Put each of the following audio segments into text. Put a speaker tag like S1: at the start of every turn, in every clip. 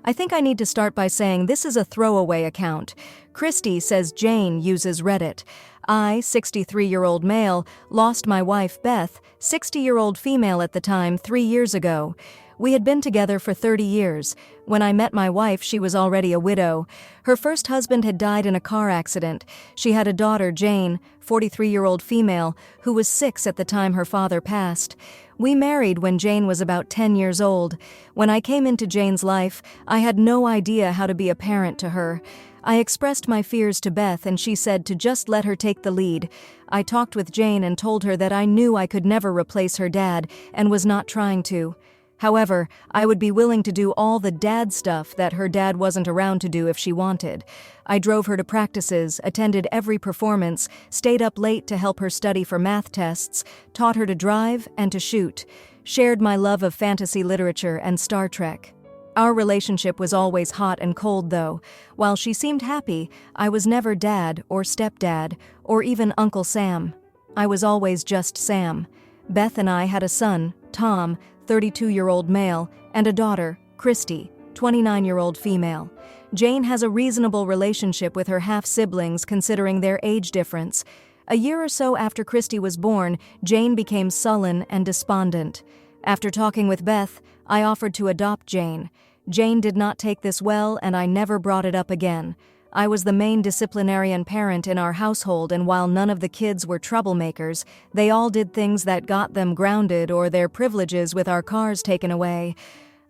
S1: I think I need to start by saying this is a throwaway account. Christy says Jane uses Reddit. I, 63-year-old male, lost my wife Beth, 60-year-old female at the time, 3 years ago. We had been together for 30 years. When I met my wife, she was already a widow. Her first husband had died in a car accident. She had a daughter, Jane, 43-year-old female, who was 6 at the time her father passed. We married when Jane was about 10 years old. When I came into Jane's life, I had no idea how to be a parent to her. I expressed my fears to Beth and she said to just let her take the lead. I talked with Jane and told her that I knew I could never replace her dad and was not trying to. However, I would be willing to do all the dad stuff that her dad wasn't around to do if she wanted. I drove her to practices, attended every performance, stayed up late to help her study for math tests, taught her to drive and to shoot, shared my love of fantasy literature and Star Trek. Our relationship was always hot and cold though. While she seemed happy, I was never dad or stepdad or even Uncle Sam. I was always just Sam. Beth and I had a son, Tom, 32-year-old male, and a daughter, Christy, 29-year-old female. Jane has a reasonable relationship with her half-siblings considering their age difference. A year or so after Christy was born, Jane became sullen and despondent. After talking with Beth, I offered to adopt Jane. Jane did not take this well and I never brought it up again. I was the main disciplinarian parent in our household, and while none of the kids were troublemakers, they all did things that got them grounded or their privileges with our cars taken away.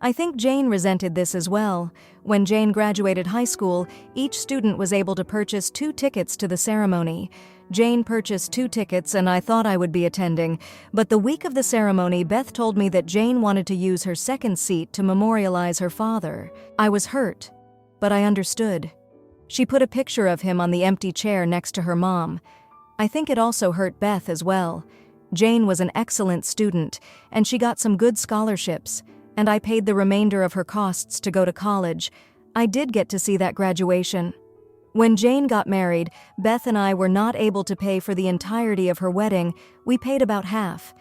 S1: I think Jane resented this as well. When Jane graduated high school, each student was able to purchase 2 tickets to the ceremony. Jane purchased 2 tickets and I thought I would be attending, but the week of the ceremony, Beth told me that Jane wanted to use her second seat to memorialize her father. I was hurt, but I understood. She put a picture of him on the empty chair next to her mom. I think it also hurt Beth as well. Jane was an excellent student, and she got some good scholarships, and I paid the remainder of her costs to go to college. I did get to see that graduation. When Jane got married, Beth and I were not able to pay for the entirety of her wedding. We paid about half.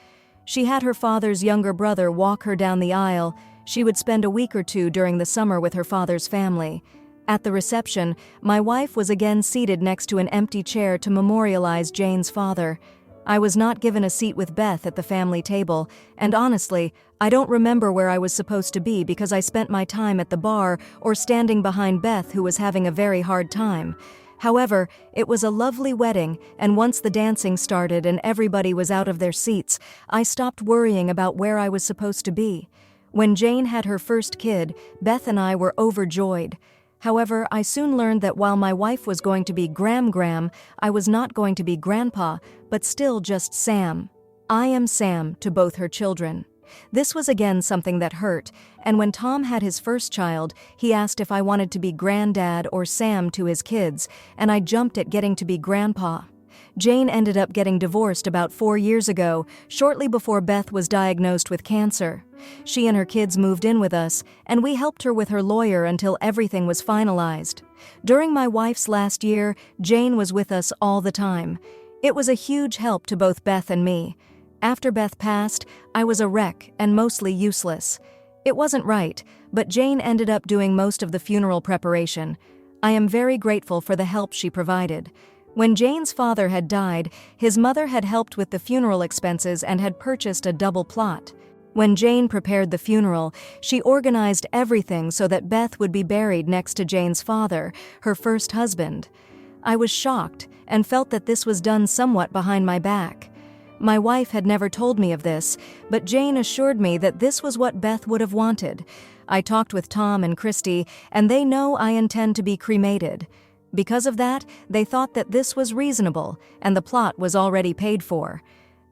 S1: She had her father's younger brother walk her down the aisle. She would spend a week or 2 during the summer with her father's family. At the reception, my wife was again seated next to an empty chair to memorialize Jane's father. I was not given a seat with Beth at the family table, and honestly, I don't remember where I was supposed to be because I spent my time at the bar or standing behind Beth, who was having a very hard time. However, it was a lovely wedding, and once the dancing started and everybody was out of their seats, I stopped worrying about where I was supposed to be. When Jane had her first kid, Beth and I were overjoyed. However, I soon learned that while my wife was going to be Gram, I was not going to be Grandpa, but still just Sam. I am Sam to both her children. This was again something that hurt, and when Tom had his first child, he asked if I wanted to be Granddad or Sam to his kids, and I jumped at getting to be Grandpa. Jane ended up getting divorced about 4 years ago, shortly before Beth was diagnosed with cancer. She and her kids moved in with us, and we helped her with her lawyer until everything was finalized. During my wife's last year, Jane was with us all the time. It was a huge help to both Beth and me. After Beth passed, I was a wreck and mostly useless. It wasn't right, but Jane ended up doing most of the funeral preparation. I am very grateful for the help she provided. When Jane's father had died, his mother had helped with the funeral expenses and had purchased a double plot. When Jane prepared the funeral, she organized everything so that Beth would be buried next to Jane's father, her first husband. I was shocked and felt that this was done somewhat behind my back. My wife had never told me of this, but Jane assured me that this was what Beth would have wanted. I talked with Tom and Christy, and they know I intend to be cremated. Because of that, they thought that this was reasonable, and the plot was already paid for.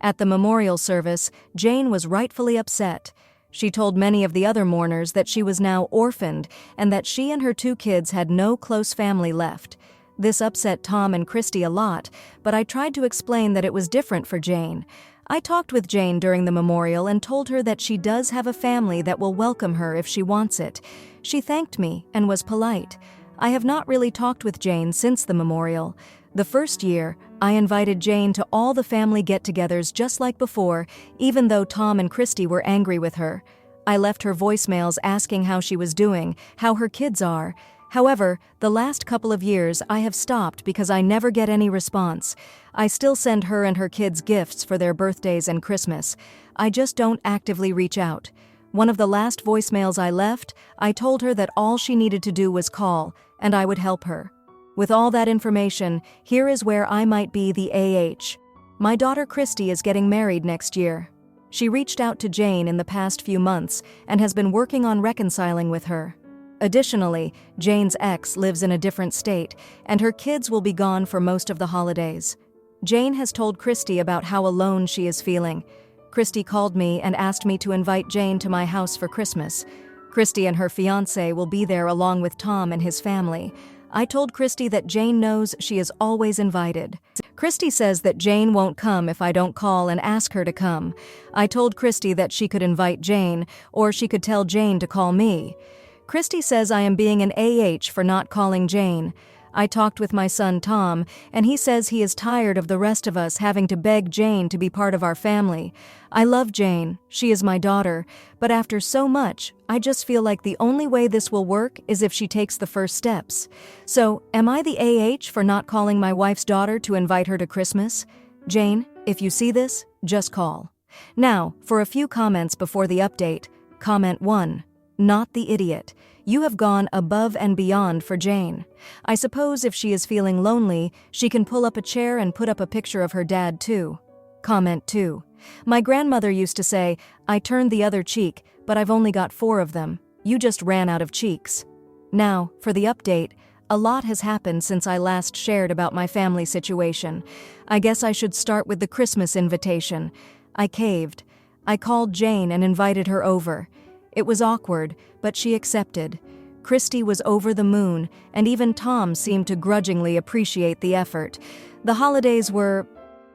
S1: At the memorial service, Jane was rightfully upset. She told many of the other mourners that she was now orphaned and that she and her 2 kids had no close family left. This upset Tom and Christy a lot, but I tried to explain that it was different for Jane. I talked with Jane during the memorial and told her that she does have a family that will welcome her if she wants it. She thanked me and was polite. I have not really talked with Jane since the memorial. The first year, I invited Jane to all the family get-togethers just like before, even though Tom and Christy were angry with her. I left her voicemails asking how she was doing, how her kids are. However, the last couple of years I have stopped because I never get any response. I still send her and her kids gifts for their birthdays and Christmas. I just don't actively reach out. One of the last voicemails I left, I told her that all she needed to do was call, and I would help her. With all that information, here is where I might be the AH. My daughter Christy is getting married next year. She reached out to Jane in the past few months and has been working on reconciling with her. Additionally, Jane's ex lives in a different state, and her kids will be gone for most of the holidays. Jane has told Christy about how alone she is feeling. Christy called me and asked me to invite Jane to my house for Christmas. Christy and her fiancé will be there along with Tom and his family. I told Christy that Jane knows she is always invited. Christy says that Jane won't come if I don't call and ask her to come. I told Christy that she could invite Jane, or she could tell Jane to call me. Christy says I am being an AH for not calling Jane. I talked with my son Tom, and he says he is tired of the rest of us having to beg Jane to be part of our family. I love Jane, she is my daughter, but after so much, I just feel like the only way this will work is if she takes the first steps. So, am I the AH for not calling my wife's daughter to invite her to Christmas? Jane, if you see this, just call. Now, for a few comments before the update. Comment 1. Not the idiot. You have gone above and beyond for Jane. I suppose if she is feeling lonely, she can pull up a chair and put up a picture of her dad too. Comment 2. My grandmother used to say, I turned the other cheek, but I've only got 4 of them. You just ran out of cheeks. Now, for the update, a lot has happened since I last shared about my family situation. I guess I should start with the Christmas invitation. I caved. I called Jane and invited her over. It was awkward, but she accepted. Christy was over the moon, and even Tom seemed to grudgingly appreciate the effort. The holidays were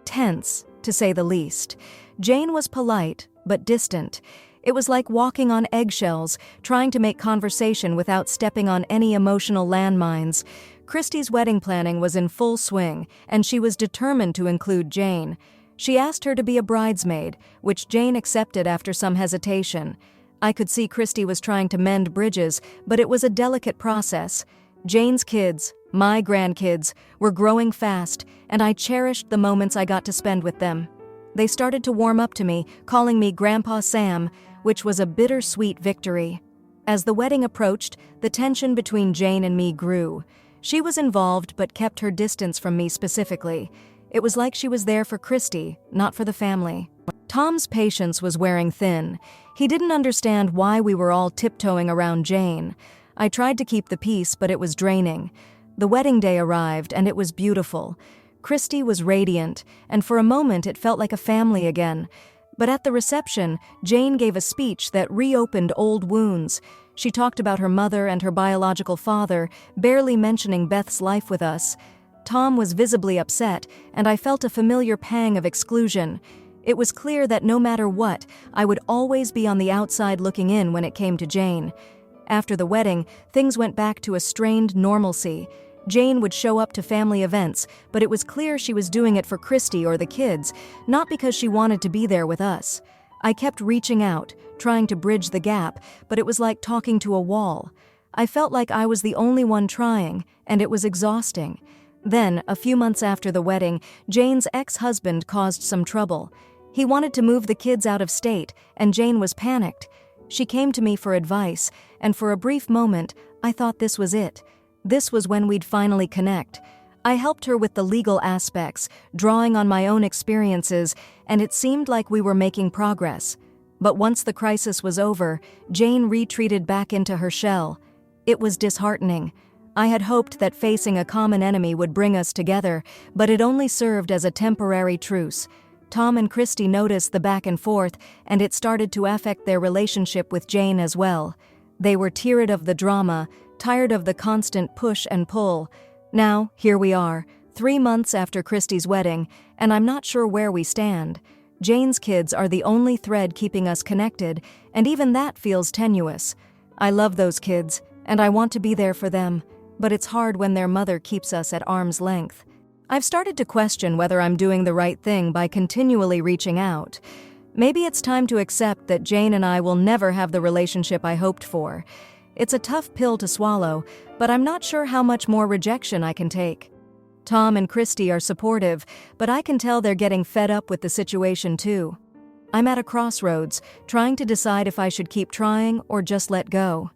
S1: tense, to say the least. Jane was polite, but distant. It was like walking on eggshells, trying to make conversation without stepping on any emotional landmines. Christy's wedding planning was in full swing, and she was determined to include Jane. She asked her to be a bridesmaid, which Jane accepted after some hesitation. I could see Christy was trying to mend bridges, but it was a delicate process. Jane's kids, my grandkids, were growing fast, and I cherished the moments I got to spend with them. They started to warm up to me, calling me Grandpa Sam, which was a bittersweet victory. As the wedding approached, the tension between Jane and me grew. She was involved but kept her distance from me specifically. It was like she was there for Christy, not for the family. Tom's patience was wearing thin. He didn't understand why we were all tiptoeing around Jane. I tried to keep the peace, but it was draining. The wedding day arrived, and it was beautiful. Christy was radiant, and for a moment it felt like a family again. But at the reception, Jane gave a speech that reopened old wounds. She talked about her mother and her biological father, barely mentioning Beth's life with us. Tom was visibly upset, and I felt a familiar pang of exclusion. It was clear that no matter what, I would always be on the outside looking in when it came to Jane. After the wedding, things went back to a strained normalcy. Jane would show up to family events, but it was clear she was doing it for Christy or the kids, not because she wanted to be there with us. I kept reaching out, trying to bridge the gap, but it was like talking to a wall. I felt like I was the only one trying, and it was exhausting. Then, a few months after the wedding, Jane's ex-husband caused some trouble. He wanted to move the kids out of state, and Jane was panicked. She came to me for advice, and for a brief moment, I thought this was it. This was when we'd finally connect. I helped her with the legal aspects, drawing on my own experiences, and it seemed like we were making progress. But once the crisis was over, Jane retreated back into her shell. It was disheartening. I had hoped that facing a common enemy would bring us together, but it only served as a temporary truce. Tom and Christy noticed the back and forth, and it started to affect their relationship with Jane as well. They were tired of the drama, tired of the constant push and pull. Now, here we are, 3 months after Christy's wedding, and I'm not sure where we stand. Jane's kids are the only thread keeping us connected, and even that feels tenuous. I love those kids, and I want to be there for them, but it's hard when their mother keeps us at arm's length. I've started to question whether I'm doing the right thing by continually reaching out. Maybe it's time to accept that Jane and I will never have the relationship I hoped for. It's a tough pill to swallow, but I'm not sure how much more rejection I can take. Tom and Christy are supportive, but I can tell they're getting fed up with the situation too. I'm at a crossroads, trying to decide if I should keep trying or just let go.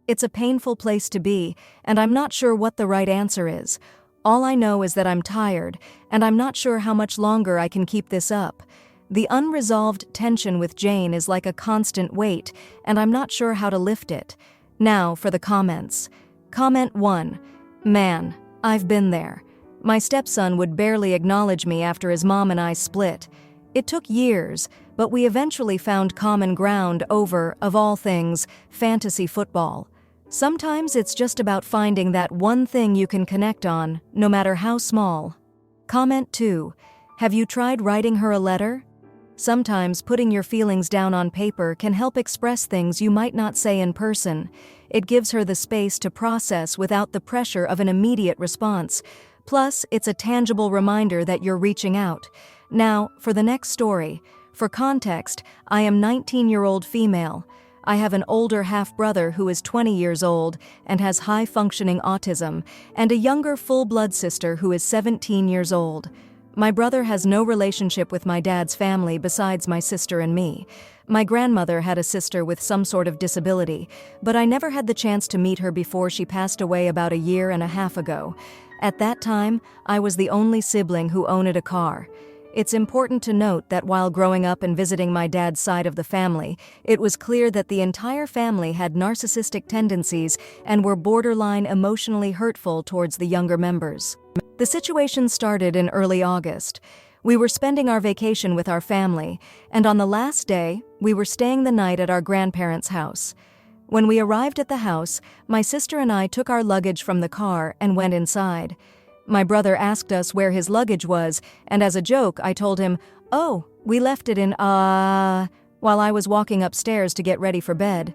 S1: It's a painful place to be, and I'm not sure what the right answer is. All I know is that I'm tired, and I'm not sure how much longer I can keep this up. The unresolved tension with Jane is like a constant weight, and I'm not sure how to lift it. Now for the comments. Comment 1. Man, I've been there. My stepson would barely acknowledge me after his mom and I split. It took years, but we eventually found common ground over, of all things, fantasy football. Sometimes it's just about finding that one thing you can connect on, no matter how small. Comment 2. Have you tried writing her a letter? Sometimes putting your feelings down on paper can help express things you might not say in person. It gives her the space to process without the pressure of an immediate response. Plus, it's a tangible reminder that you're reaching out. Now, for the next story. For context, I am 19-year-old female. I have an older half-brother who is 20 years old and has high-functioning autism, and a younger full-blood sister who is 17 years old. My brother has no relationship with my dad's family besides my sister and me. My grandmother had a sister with some sort of disability, but I never had the chance to meet her before she passed away about a year and a half ago. At that time, I was the only sibling who owned a car. It's important to note that while growing up and visiting my dad's side of the family, it was clear that the entire family had narcissistic tendencies and were borderline emotionally hurtful towards the younger members. The situation started in early August. We were spending our vacation with our family, and on the last day, we were staying the night at our grandparents' house. When we arrived at the house, my sister and I took our luggage from the car and went inside. My brother asked us where his luggage was, and as a joke, I told him, "Oh, we left it in, while I was walking upstairs to get ready for bed."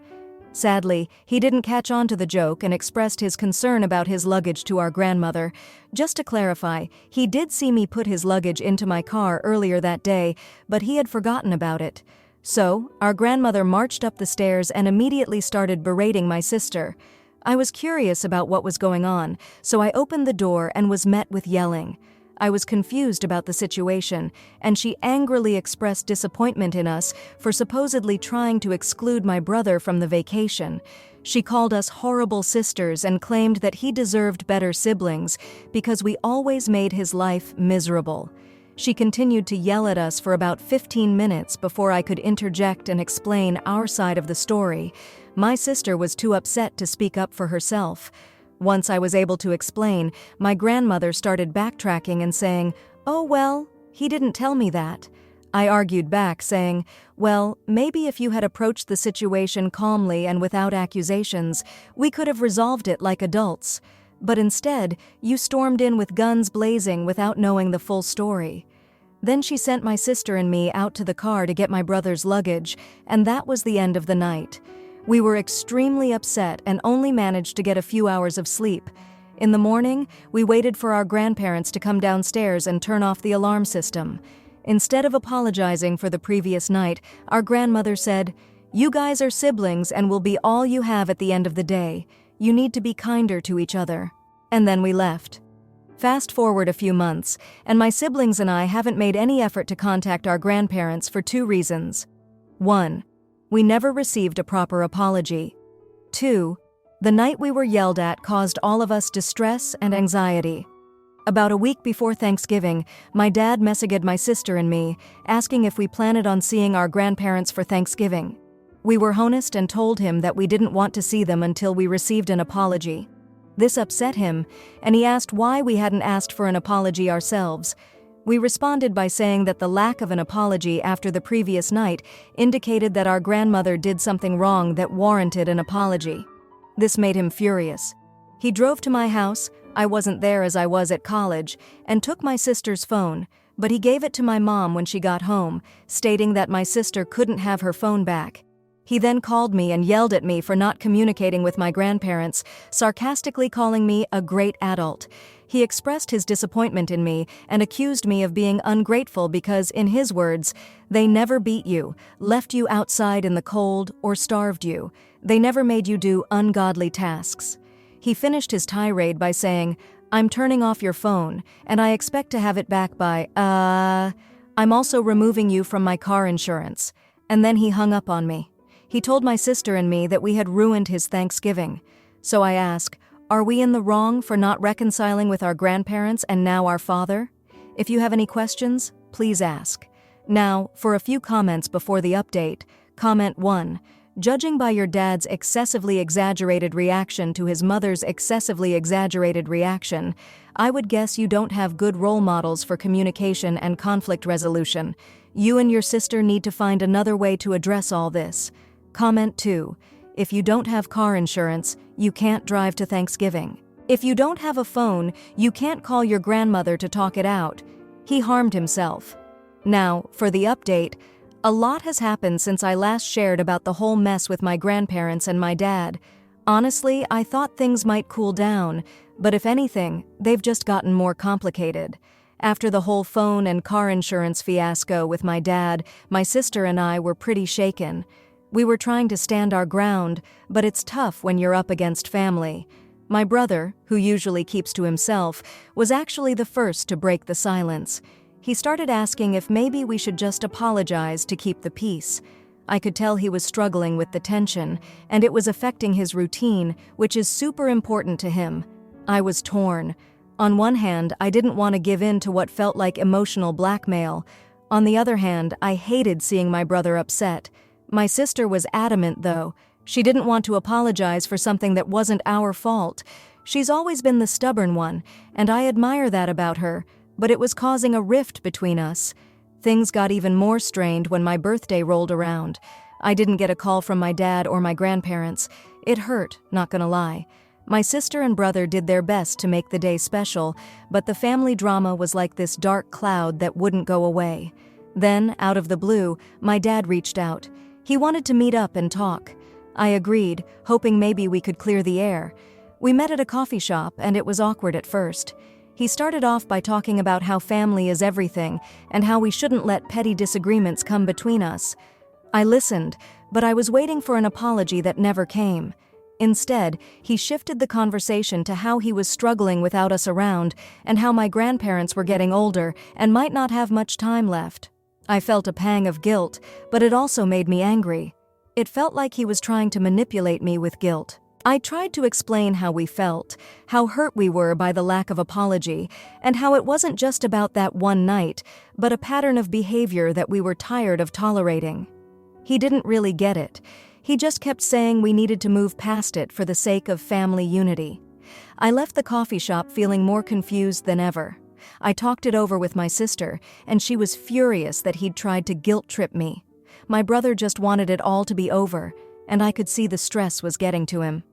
S1: Sadly, he didn't catch on to the joke and expressed his concern about his luggage to our grandmother. Just to clarify, he did see me put his luggage into my car earlier that day, but he had forgotten about it. So, our grandmother marched up the stairs and immediately started berating my sister. I was curious about what was going on, so I opened the door and was met with yelling. I was confused about the situation, and she angrily expressed disappointment in us for supposedly trying to exclude my brother from the vacation. She called us horrible sisters and claimed that he deserved better siblings because we always made his life miserable. She continued to yell at us for about 15 minutes before I could interject and explain our side of the story. My sister was too upset to speak up for herself. Once I was able to explain, my grandmother started backtracking and saying, "Oh well, he didn't tell me that." I argued back, saying, "Well, maybe if you had approached the situation calmly and without accusations, we could have resolved it like adults. But instead, you stormed in with guns blazing without knowing the full story." Then she sent my sister and me out to the car to get my brother's luggage, and that was the end of the night. We were extremely upset and only managed to get a few hours of sleep. In the morning, we waited for our grandparents to come downstairs and turn off the alarm system. Instead of apologizing for the previous night, our grandmother said, "You guys are siblings and will be all you have at the end of the day. You need to be kinder to each other." And then we left. Fast forward a few months, and my siblings and I haven't made any effort to contact our grandparents for 2 reasons. 1. We never received a proper apology. 2. The night we were yelled at caused all of us distress and anxiety. About a week before Thanksgiving, my dad messaged my sister and me, asking if we planned on seeing our grandparents for Thanksgiving. We were honest and told him that we didn't want to see them until we received an apology. This upset him, and he asked why we hadn't asked for an apology ourselves. We responded by saying that the lack of an apology after the previous night indicated that our grandmother did something wrong that warranted an apology. This made him furious. He drove to my house, I wasn't there as I was at college, and took my sister's phone, but he gave it to my mom when she got home, stating that my sister couldn't have her phone back. He then called me and yelled at me for not communicating with my grandparents, sarcastically calling me a great adult. He expressed his disappointment in me and accused me of being ungrateful because, in his words, they never beat you, left you outside in the cold, or starved you. They never made you do ungodly tasks. He finished his tirade by saying, "I'm turning off your phone, and I expect to have it back by, I'm also removing you from my car insurance." And then he hung up on me. He told my sister and me that we had ruined his Thanksgiving. So I ask, are we in the wrong for not reconciling with our grandparents and now our father? If you have any questions, please ask. Now, for a few comments before the update. Comment 1. Judging by your dad's excessively exaggerated reaction to his mother's excessively exaggerated reaction, I would guess you don't have good role models for communication and conflict resolution. You and your sister need to find another way to address all this. Comment 2. If you don't have car insurance, you can't drive to Thanksgiving. If you don't have a phone, you can't call your grandmother to talk it out. He harmed himself. Now, for the update, a lot has happened since I last shared about the whole mess with my grandparents and my dad. Honestly, I thought things might cool down, but if anything, they've just gotten more complicated. After the whole phone and car insurance fiasco with my dad, my sister and I were pretty shaken. We were trying to stand our ground, but it's tough when you're up against family. My brother, who usually keeps to himself, was actually the first to break the silence. He started asking if maybe we should just apologize to keep the peace. I could tell he was struggling with the tension, and it was affecting his routine, which is super important to him. I was torn. On one hand, I didn't want to give in to what felt like emotional blackmail. On the other hand, I hated seeing my brother upset. My sister was adamant, though. She didn't want to apologize for something that wasn't our fault. She's always been the stubborn one, and I admire that about her, but it was causing a rift between us. Things got even more strained when my birthday rolled around. I didn't get a call from my dad or my grandparents. It hurt, not gonna lie. My sister and brother did their best to make the day special, but the family drama was like this dark cloud that wouldn't go away. Then, out of the blue, my dad reached out. He wanted to meet up and talk. I agreed, hoping maybe we could clear the air. We met at a coffee shop, and it was awkward at first. He started off by talking about how family is everything and how we shouldn't let petty disagreements come between us. I listened, but I was waiting for an apology that never came. Instead, he shifted the conversation to how he was struggling without us around and how my grandparents were getting older and might not have much time left. I felt a pang of guilt, but it also made me angry. It felt like he was trying to manipulate me with guilt. I tried to explain how we felt, how hurt we were by the lack of apology, and how it wasn't just about that one night, but a pattern of behavior that we were tired of tolerating. He didn't really get it. He just kept saying we needed to move past it for the sake of family unity. I left the coffee shop feeling more confused than ever. I talked it over with my sister, and she was furious that he'd tried to guilt-trip me. My brother just wanted it all to be over, and I could see the stress was getting to him.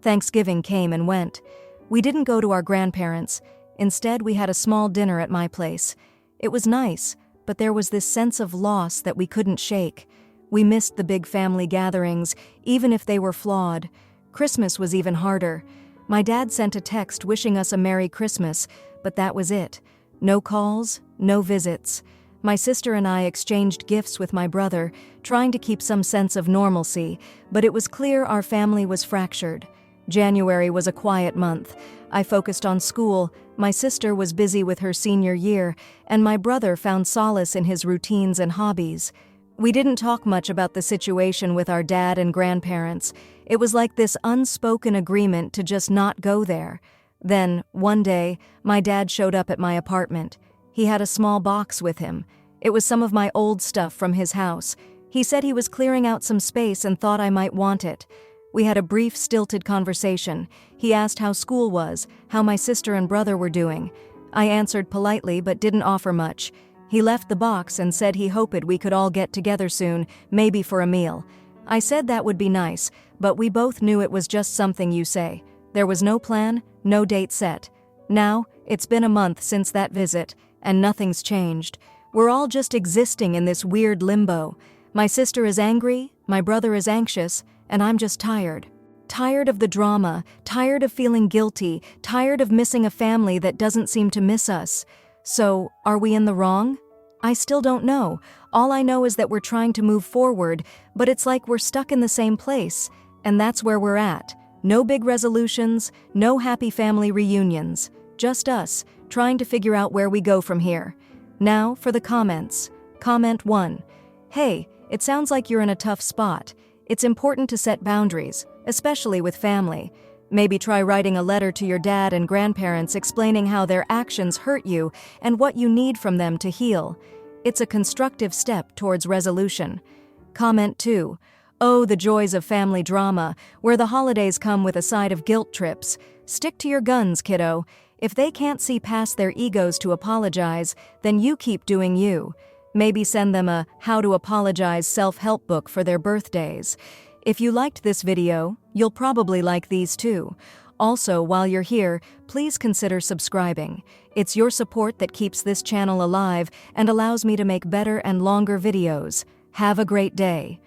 S1: Thanksgiving came and went. We didn't go to our grandparents'. Instead, we had a small dinner at my place. It was nice, but there was this sense of loss that we couldn't shake. We missed the big family gatherings, even if they were flawed. Christmas was even harder. My dad sent a text wishing us a Merry Christmas, but that was it. No calls, no visits. My sister and I exchanged gifts with my brother, trying to keep some sense of normalcy, but it was clear our family was fractured. January was a quiet month. I focused on school, my sister was busy with her senior year, and my brother found solace in his routines and hobbies. We didn't talk much about the situation with our dad and grandparents. It was like this unspoken agreement to just not go there. Then, one day, my dad showed up at my apartment. He had a small box with him. It was some of my old stuff from his house. He said he was clearing out some space and thought I might want it. We had a brief, stilted conversation. He asked how school was, how my sister and brother were doing. I answered politely but didn't offer much. He left the box and said he hoped we could all get together soon, maybe for a meal. I said that would be nice, but we both knew it was just something you say. There was no plan, no date set. Now, it's been a month since that visit, and nothing's changed. We're all just existing in this weird limbo. My sister is angry, my brother is anxious, and I'm just tired. Tired of the drama, tired of feeling guilty, tired of missing a family that doesn't seem to miss us. So, are we in the wrong? I still don't know. All I know is that we're trying to move forward, but it's like we're stuck in the same place, and that's where we're at. No big resolutions, no happy family reunions. Just us, trying to figure out where we go from here. Now, for the comments. Comment 1. Hey, it sounds like you're in a tough spot. It's important to set boundaries, especially with family. Maybe try writing a letter to your dad and grandparents explaining how their actions hurt you and what you need from them to heal. It's a constructive step towards resolution. Comment 2. Oh, the joys of family drama, where the holidays come with a side of guilt trips. Stick to your guns, kiddo. If they can't see past their egos to apologize, then you keep doing you. Maybe send them a How to Apologize self-help book for their birthdays. If you liked this video, you'll probably like these too. Also, while you're here, please consider subscribing. It's your support that keeps this channel alive and allows me to make better and longer videos. Have a great day.